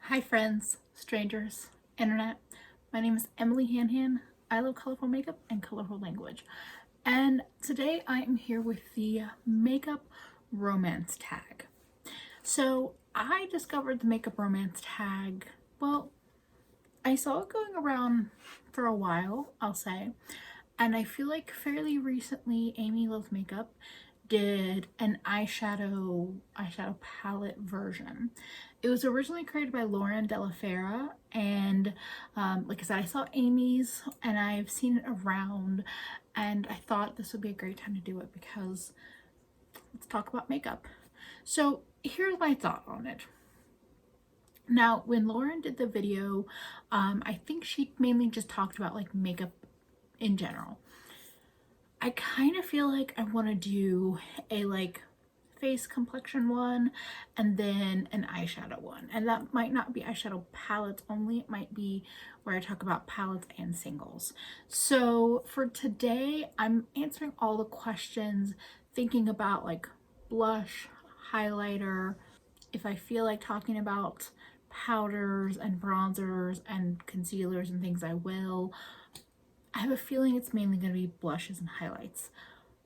Hi friends, strangers, internet. My name is Emily Hanhan. I love colorful makeup and colorful language. And today I am here with the makeup romance tag. So I discovered the makeup romance tag, well, I saw it going around for a while, I'll say. And I feel like fairly recently Amy Loves Makeup did an eyeshadow palette version. It was originally created by Lauren DellaFera, and like I said, I saw Amy's and I've seen it around, and I thought this would be a great time to do it because let's talk about makeup. So here's my thought on it. Now, when Lauren did the video, I think she mainly just talked about like makeup in general. I kind of feel like I want to do a like face complexion one and then an eyeshadow one, and that might not be eyeshadow palettes only, it might be where I talk about palettes and singles. So for today I'm answering all the questions, thinking about like blush, highlighter. If I feel like talking about powders and bronzers and concealers and things, I will. I have a feeling it's mainly going to be blushes and highlights.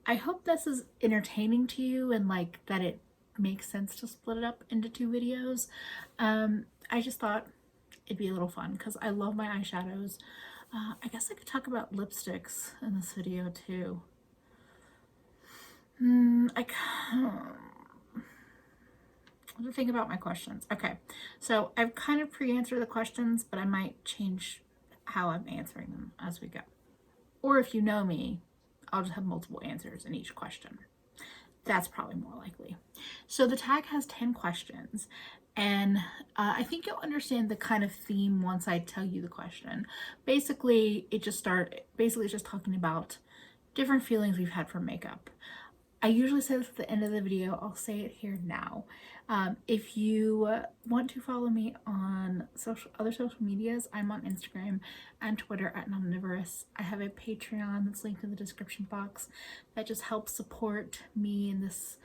I hope this is entertaining to you and like that it makes sense to split it up into two videos. I just thought it'd be a little fun because I love my eyeshadows. I guess I could talk about lipsticks in this video too. I have to think about my questions. Okay, so I've kind of pre-answered the questions, but I might change how I'm answering them as we go. Or if you know me, I'll just have multiple answers in each question. That's probably more likely. So the tag has 10 questions, and I think you'll understand the kind of theme once I tell you the question. Basically, it's just talking about different feelings we've had from makeup. I usually say this at the end of the video. I'll say it here now. If you want to follow me on other social medias, I'm on Instagram and Twitter at Nomnivorous. I have a Patreon that's linked in the description box that just helps support me in this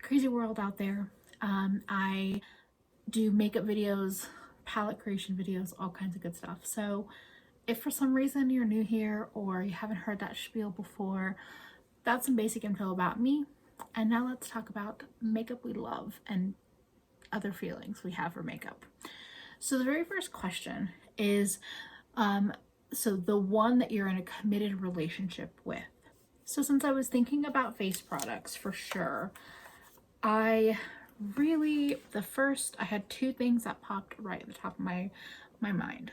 crazy world out there. I do makeup videos, palette creation videos, all kinds of good stuff. So if for some reason you're new here or you haven't heard that spiel before, that's some basic info about me. And now let's talk about makeup we love and other feelings we have for makeup. So the very first question is, so the one that you're in a committed relationship with. So since I was thinking about face products for sure, I had two things that popped right at the top of my mind.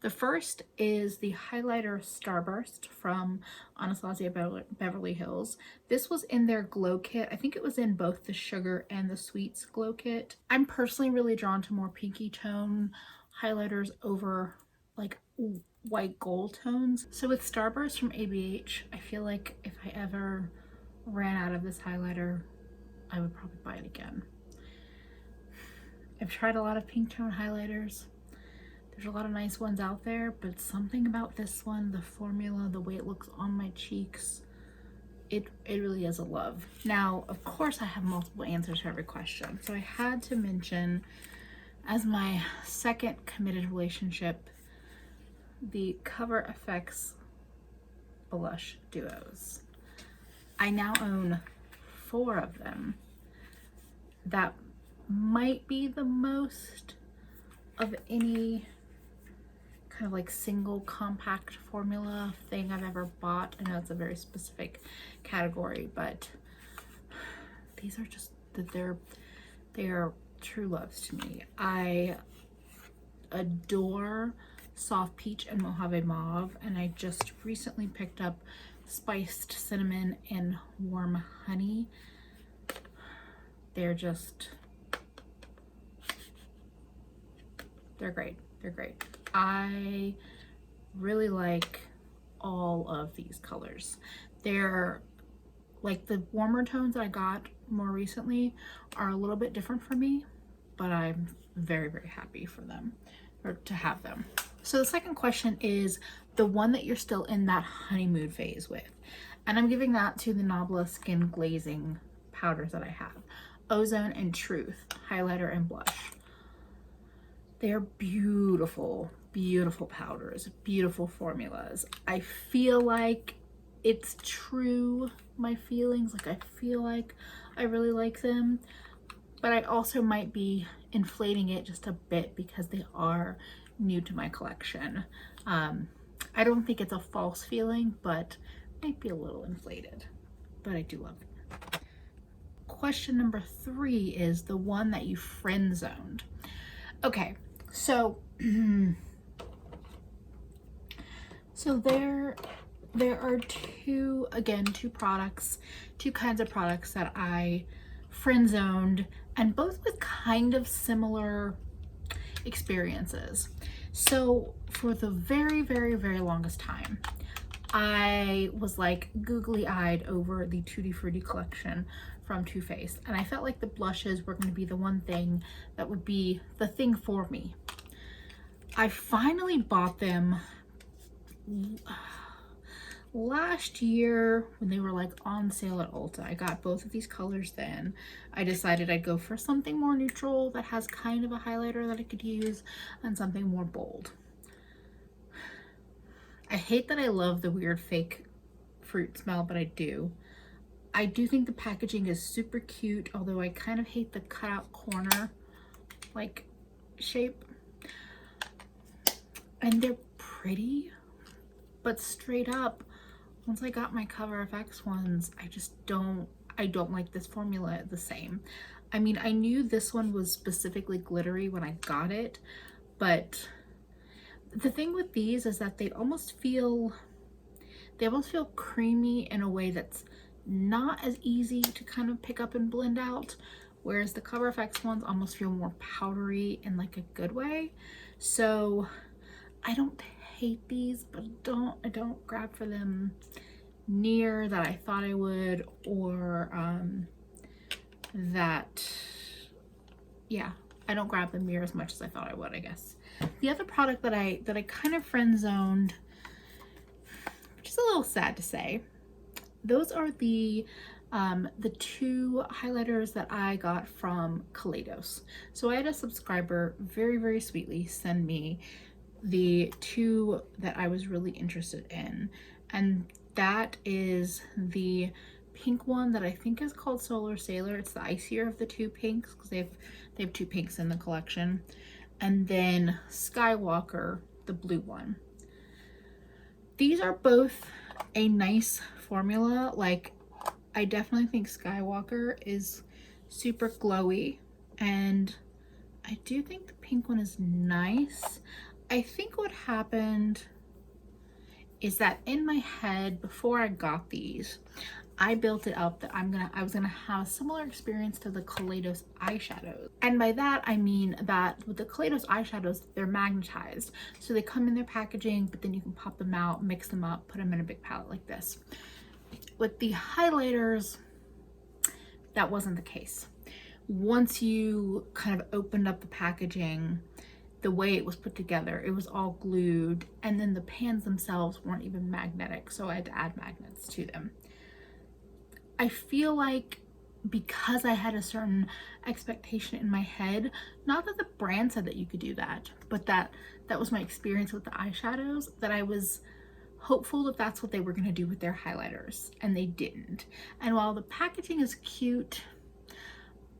The first is the highlighter Starburst from Anastasia Beverly Hills. This was in their glow kit. I think it was in both the sugar and the sweets glow kit. I'm personally really drawn to more pinky tone highlighters over like white gold tones. So with Starburst from ABH, I feel like if I ever ran out of this highlighter, I would probably buy it again. I've tried a lot of pink tone highlighters. There's a lot of nice ones out there, but something about this one, the formula, the way it looks on my cheeks, it really is a love. Now, of course, I have multiple answers for every question. So I had to mention, as my second committed relationship, the Cover FX blush duos. I now own 4 of them. That might be the most of any kind of like single compact formula thing I've ever bought. I know it's a very specific category, but these are just they are true loves to me. I adore Soft Peach and Mojave Mauve, and I just recently picked up Spiced Cinnamon and Warm Honey. They're great. They're great. I really like all of these colors. They're like the warmer tones that I got more recently are a little bit different for me, but I'm very, very happy for them, or to have them. So the second question is the one that you're still in that honeymoon phase with. And I'm giving that to the Nabla Skin Glazing powders that I have. Ozone and Truth, highlighter and blush. They're beautiful, beautiful powders, beautiful formulas. I feel like it's true, my feelings, like I feel like I really like them, but I also might be inflating it just a bit because they are new to my collection. I don't think it's a false feeling, but might be a little inflated, but I do love them. Question number 3 is the one that you friend zoned. Okay, so there are two products, two kinds of products that I friend zoned, and both with kind of similar experiences. So for the very, very, very longest time, I was like googly-eyed over the Tutti Frutti collection from Too Faced, and I felt like the blushes were going to be the one thing that would be the thing for me. I finally bought them last year when they were like on sale at Ulta. I got both of these colors then. I decided I'd go for something more neutral that has kind of a highlighter that I could use and something more bold. I hate that I love the weird fake fruit smell, but I do. I do think the packaging is super cute, although I kind of hate the cutout corner like shape. And they're pretty, but straight up, once I got my Cover FX ones, I don't like this formula the same. I mean, I knew this one was specifically glittery when I got it, but the thing with these is that they almost feel creamy in a way that's not as easy to kind of pick up and blend out, whereas the Cover FX ones almost feel more powdery in like a good way. So I don't hate these, but I don't grab for them near that I thought I would, or I don't grab them near as much as I thought I would, I guess. The other product that I kind of friend zoned, which is a little sad to say, those are the 2 highlighters that I got from Kaleidos. So I had a subscriber very, very sweetly send me the 2 that I was really interested in, and that is the pink one that I think is called Solar Sailor. It's the icier of the 2 pinks because they have 2 pinks in the collection, and then Skywalker, the blue one. These are both a nice formula. Like, I definitely think Skywalker is super glowy, and I do think the pink one is nice. I think what happened is that in my head, before I got these, I built it up that I was gonna have a similar experience to the Kaleidos eyeshadows. And by that, I mean that with the Kaleidos eyeshadows, they're magnetized. So they come in their packaging, but then you can pop them out, mix them up, put them in a big palette like this. With the highlighters, that wasn't the case. Once you kind of opened up the packaging, the way it was put together, it was all glued, and then the pans themselves weren't even magnetic, so I had to add magnets to them. I feel like because I had a certain expectation in my head, not that the brand said that you could do that, but that was my experience with the eyeshadows, that I was hopeful that that's what they were going to do with their highlighters, and they didn't. And while the packaging is cute,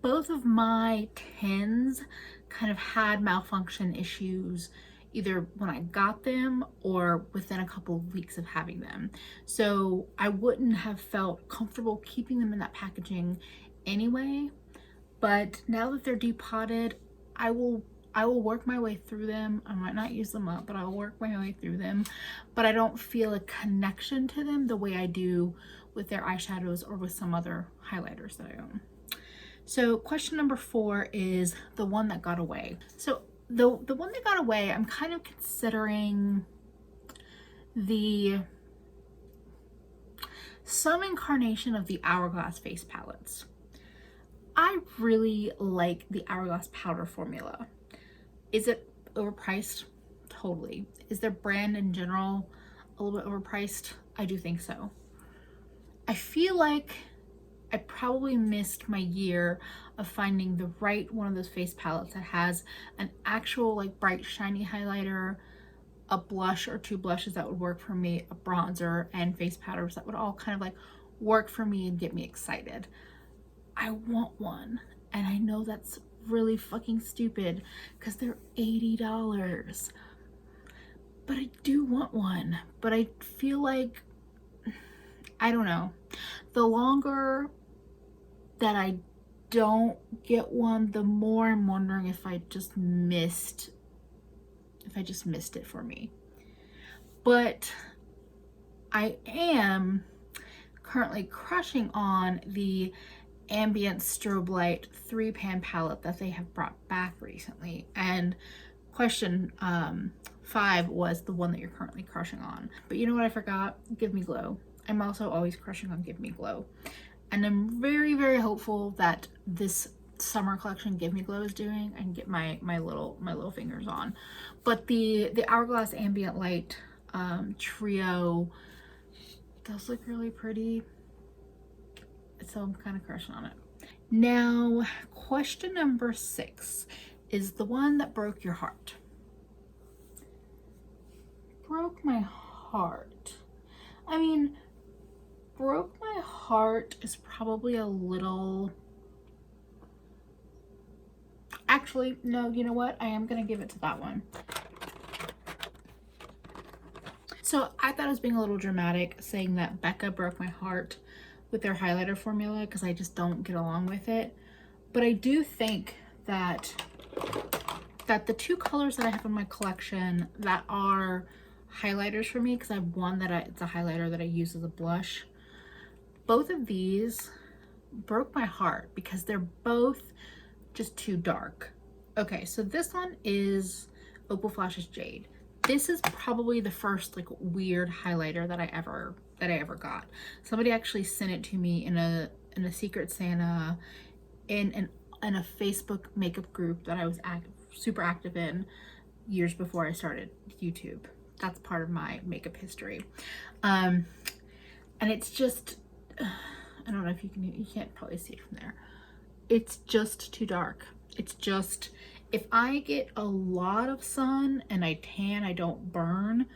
both of my tins kind of had malfunction issues either when I got them or within a couple of weeks of having them. So I wouldn't have felt comfortable keeping them in that packaging anyway. But now that they're depotted, I will work my way through them. I might not use them up, but I'll work my way through them. But I don't feel a connection to them the way I do with their eyeshadows or with some other highlighters that I own. So question number 4 is the one that got away. So the one that got away, I'm kind of considering some incarnation of the Hourglass face palettes. I really like the Hourglass powder formula. Is it overpriced? Totally. Is their brand in general a little bit overpriced? I do think so. I feel like I probably missed my year of finding the right one of those face palettes that has an actual like bright shiny highlighter, a blush or two blushes that would work for me, a bronzer, and face powders that would all kind of like work for me and get me excited. I want one, and I know that's really fucking stupid because they're $80, but I do want one. But I feel like, I don't know, the longer that I don't get one, the more I'm wondering if I just missed it for me. But I am currently crushing on the Ambient Strobe Light 3-pan palette that they have brought back recently, and question 5 was the one that you're currently crushing on. But you know what I forgot? Give Me Glow. I'm also always crushing on Give Me Glow, and I'm very, very hopeful that this summer collection Give Me Glow is doing, I can get my little fingers on. But the Hourglass Ambient Light trio does look really pretty, so I'm kind of crushing on it. Now, question number 6 is the one that broke your heart. Broke my heart. I mean, broke my heart is probably a little... Actually, no, you know what? I am going to give it to that one. So I thought I was being a little dramatic saying that Becca broke my heart with their highlighter formula because I just don't get along with it. But I do think that the two colors that I have in my collection that are highlighters for me, because I have one that it's a highlighter that I use as a blush, both of these broke my heart because they're both just too dark. Okay, so this one is Opal Flashes Jade. This is probably the first like weird highlighter that I ever got. Somebody actually sent it to me in a Secret Santa in a Facebook makeup group that I was super active in years before I started YouTube. That's part of my makeup history. And it's just, I don't know if you can't probably see it from there. It's just too dark. It's just, if I get a lot of sun and I tan, I don't burn,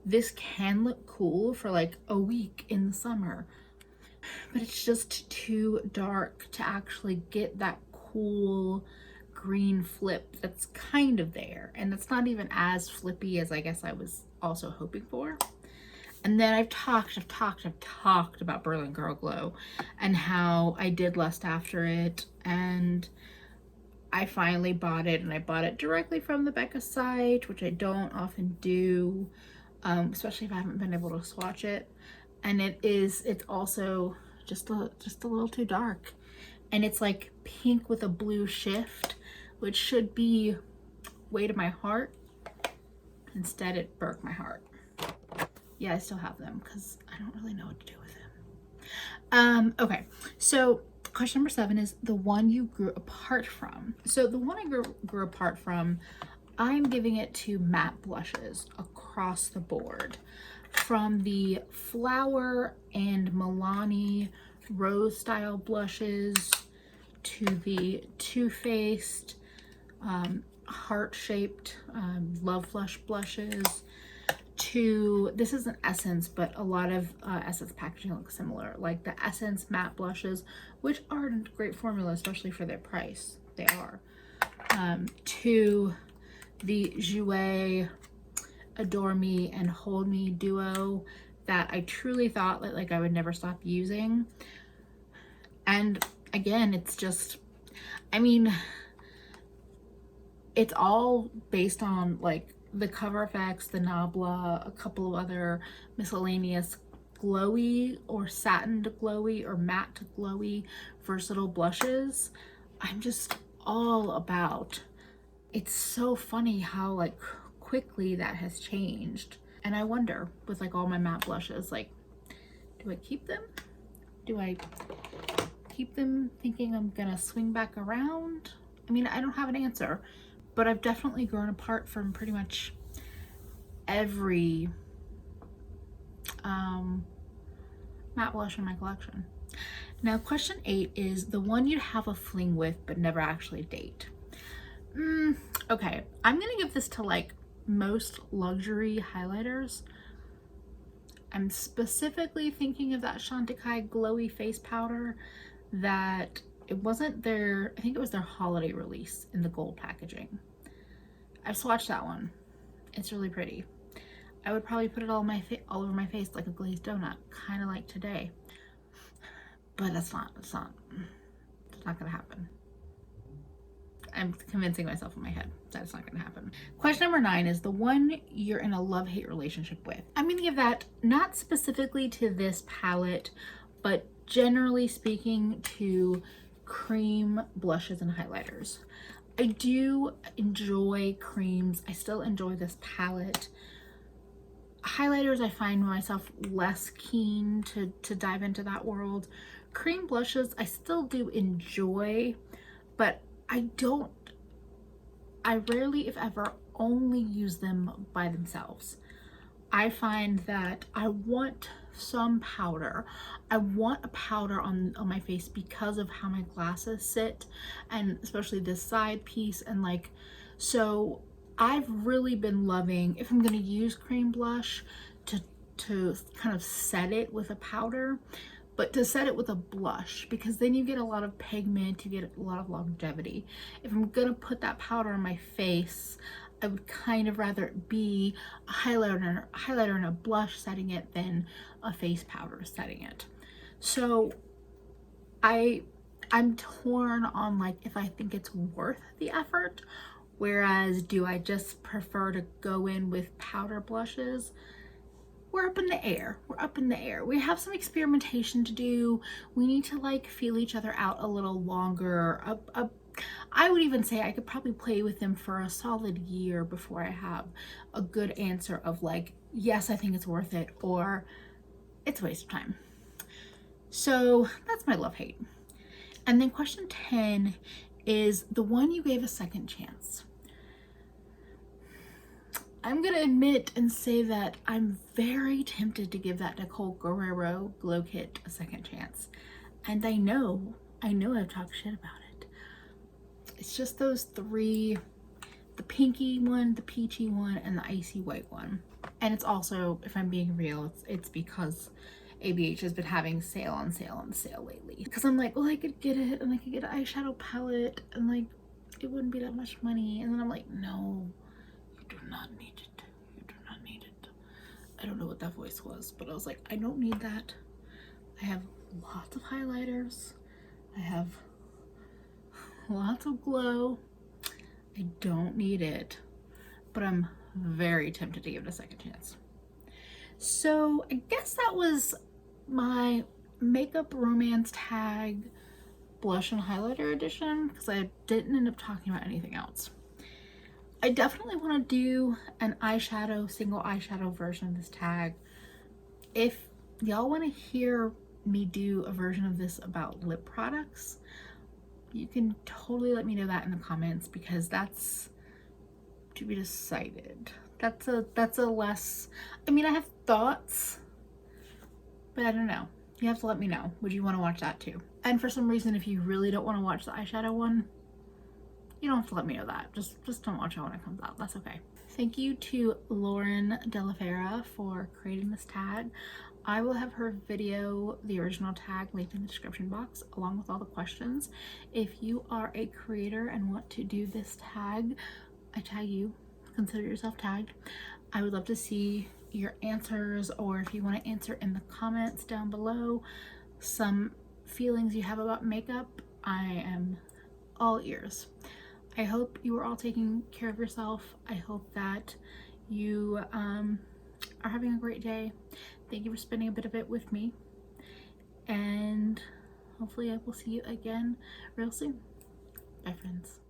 this can look cool for like a week in the summer. But it's just too dark to actually get that cool green flip that's kind of there. And that's not even as flippy as I guess I was also hoping for. And then I've talked about Berlin Girl Glow and how I did lust after it, and I finally bought it, and I bought it directly from the Becca site, which I don't often do, especially if I haven't been able to swatch it. And it's also just a little too dark, and it's like pink with a blue shift, which should be way to my heart. Instead, it broke my heart. Yeah, I still have them because I don't really know what to do with them. Okay, so question number 7 is the one you grew apart from. So the one I grew apart from, I'm giving it to matte blushes across the board. From the Flower and Milani Rose style blushes to the Too Faced heart-shaped Love Flush blushes, to, this is an Essence, but a lot of Essence packaging looks similar, like the Essence matte blushes, which are a great formula, especially for their price. They are. To the Jouer Adore Me and Hold Me duo that I truly thought that like I would never stop using. And again, it's just, I mean, it's all based on like the Cover FX, the Nabla, a couple of other miscellaneous glowy or satin to glowy or matte to glowy versatile blushes. I'm just all about. It's so funny how like quickly that has changed. And I wonder with like all my matte blushes, like, do I keep them? Do I keep them thinking I'm gonna swing back around? I mean, I don't have an answer. But I've definitely grown apart from pretty much every matte blush in my collection. Now, question 8 is the one you'd have a fling with but never actually date. Okay, I'm gonna give this to like most luxury highlighters. I'm specifically thinking of that Chantecaille glowy face powder that it wasn't their, I think it was their holiday release in the gold packaging. I've swatched that one. It's really pretty. I would probably put it all over my face like a glazed donut, kind of like today. But it's not gonna happen. I'm convincing myself in my head that it's not gonna happen. Question number 9 is the one you're in a love-hate relationship with. I'm gonna give that not specifically to this palette, but generally speaking to cream blushes and highlighters. I do enjoy creams. I still enjoy this palette. Highlighters, I find myself less keen to dive into that world. Cream blushes, I still do enjoy, but I rarely, if ever, only use them by themselves. I find that I want some powder. I want a powder on my face because of how my glasses sit, and especially this side piece, and like, so I've really been loving, if I'm going to use cream blush, to kind of set it with a powder, but to set it with a blush, because then you get a lot of pigment, you get a lot of longevity. If I'm gonna put that powder on my face, I would kind of rather it be a highlighter and a blush setting it than a face powder setting it. So I'm torn on like if I think it's worth the effort, whereas do I just prefer to go in with powder blushes? We're up in the air. We're up in the air. We have some experimentation to do. We need to like feel each other out a little longer. I would even say I could probably play with them for a solid year before I have a good answer of like, yes, I think it's worth it, or it's a waste of time. So that's my love-hate. And then question 10 is the one you gave a second chance. I'm gonna admit and say that I'm very tempted to give that Nicole Guerrero Glow Kit a second chance. And I know I've talked shit about it. It's just those 3, the pinky one, the peachy one, and the icy white one. And it's also, if I'm being real, it's because ABH has been having sale on sale lately. Because I'm like, well, I could get it and I could get an eyeshadow palette and like, it wouldn't be that much money. And then I'm like, no. You do not need it. You do not need it. I don't know what that voice was, but I was like, I don't need that. I have lots of highlighters. I have lots of glow. I don't need it, but I'm very tempted to give it a second chance. So I guess that was my makeup romance tag blush and highlighter edition, because I didn't end up talking about anything else. I definitely want to do an eyeshadow, single eyeshadow version of this tag. If y'all want to hear me do a version of this about lip products, you can totally let me know that in the comments, because that's to be decided. That's a less, I mean, I have thoughts, but I don't know. You have to let me know. Would you want to watch that too? And for some reason, if you really don't want to watch the eyeshadow one, you don't have to let me know that. Just don't watch it when it comes out. That's okay. Thank you to Lauren DellaFera for creating this tag. I will have her video, the original tag, linked in the description box along with all the questions. If you are a creator and want to do this tag, I tag you. Consider yourself tagged. I would love to see your answers, or if you want to answer in the comments down below some feelings you have about makeup. I am all ears. I hope you are all taking care of yourself. I hope that you are having a great day. Thank you for spending a bit of it with me, and hopefully I will see you again real soon. Bye, friends.